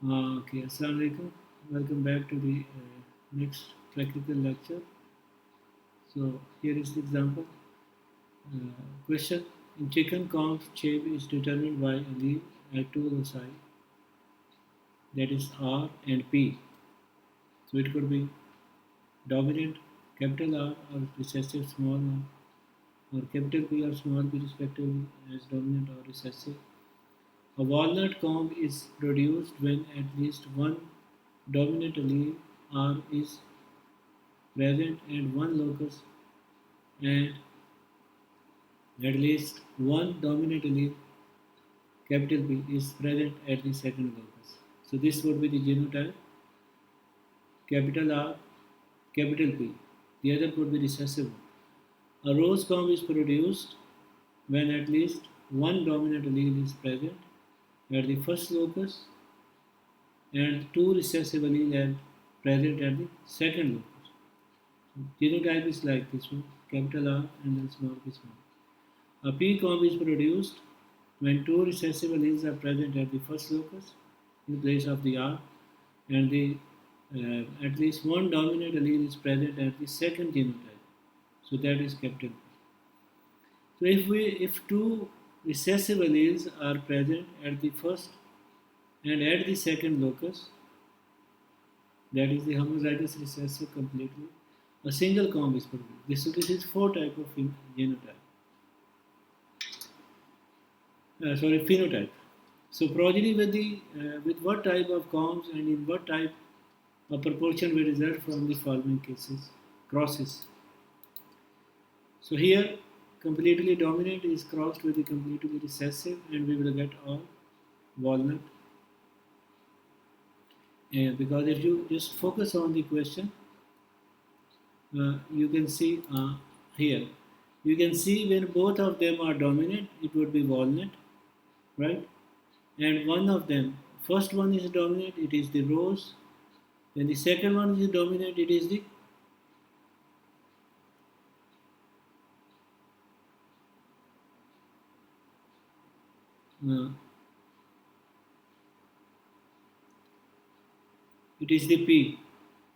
Okay, Assalamu alaikum. Welcome back to the next practical lecture. So here is the example. Question: in chicken, conch shape is determined by a leaf at two loci, that is R and P. So it could be dominant capital R or recessive small r, or capital P or small p respectively as dominant or recessive. A walnut comb is produced when at least one dominant allele R is present and one locus, and at least one dominant allele capital P is present at the second locus. So this would be the genotype capital R capital P. The other would be recessive one. A rose comb is produced when at least one dominant allele is present at the first locus and two recessive alleles are present at the second locus. So genotype is like this one, capital R and then small p small. A P comb is produced when two recessive alleles are present at the first locus in place of the R, and at least one dominant allele is present at the second genotype. So that is capital P. So if two recessive alleles are present at the first and at the second locus, that is the homozygous recessive completely, a single comb is produced. This is four type of genotype. Phenotype. So progeny with what type of combs and in what type of proportion will result from the following cases crosses. So here completely dominant is crossed with the completely recessive, and we will get all walnut. Because if you just focus on the question, you can see here. You can see when both of them are dominant, it would be walnut, right? And one of them, first one is dominant, it is the rose. Then the second one is dominant, it is the uh, P.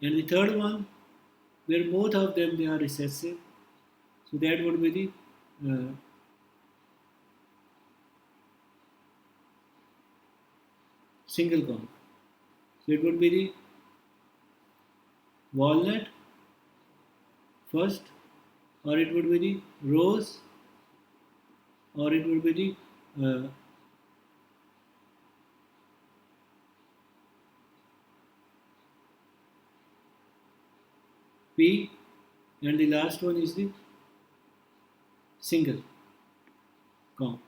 And the third one, where both of them they are recessive, so that would be the single comb. So it would be the walnut first, or it would be the rose, or it would be the P, and the last one is the single comb.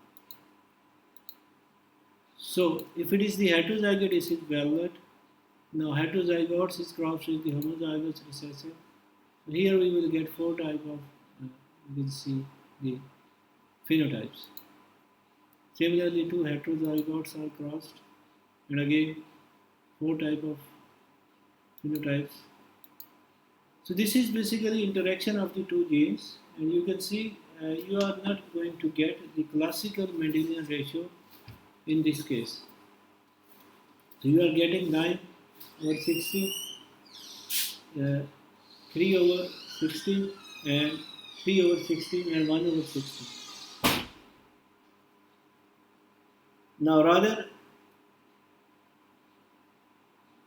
So if it is the heterozygote, it is velvet. Now heterozygotes is crossed with the homozygous recessive. So here we will get four type of, you will see the phenotypes. Similarly, two heterozygotes are crossed, and again four type of phenotypes. So this is basically interaction of the two genes, and you can see you are not going to get the classical Mendelian ratio in this case. So you are getting 9 over 16, 3 over 16, and 3 over 16, and 1 over 16. Now rather,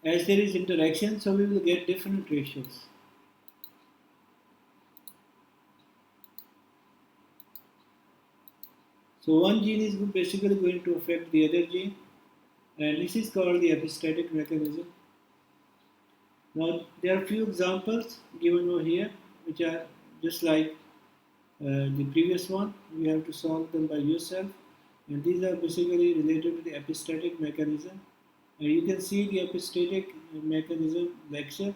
as there is interaction, so we will get different ratios. So one gene is basically going to affect the other gene, and this is called the epistatic mechanism. Now there are few examples given over here, which are just like the previous one. You have to solve them by yourself, and these are basically related to the epistatic mechanism. And you can see the epistatic mechanism lecture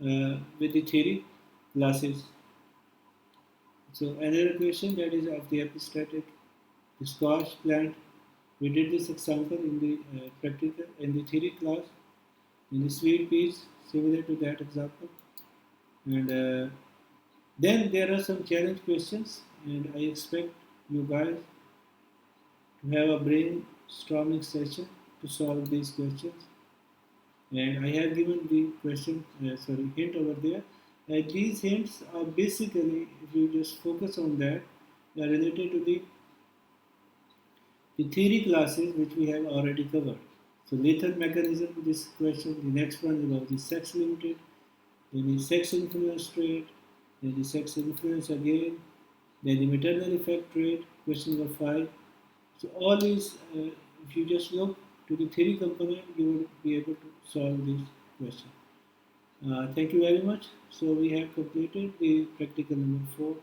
with the theory classes. So another question that is of the epistatic, the squash plant. We did this example in the practical in the theory class. In the sweet peas, similar to that example. And then there are some challenge questions, and I expect you guys to have a brainstorming session to solve these questions. And I have given the hint over there. These hints are basically, if you just focus on that, they are related to the theory classes which we have already covered. So lethal mechanism, this question. The next one is about the sex limited, then the sex influence trait, then the sex influence again, then the maternal effect trait, question number 5. So all these, if you just look to the theory component, you will be able to solve this question. Thank you very much. So we have completed the practical number 4.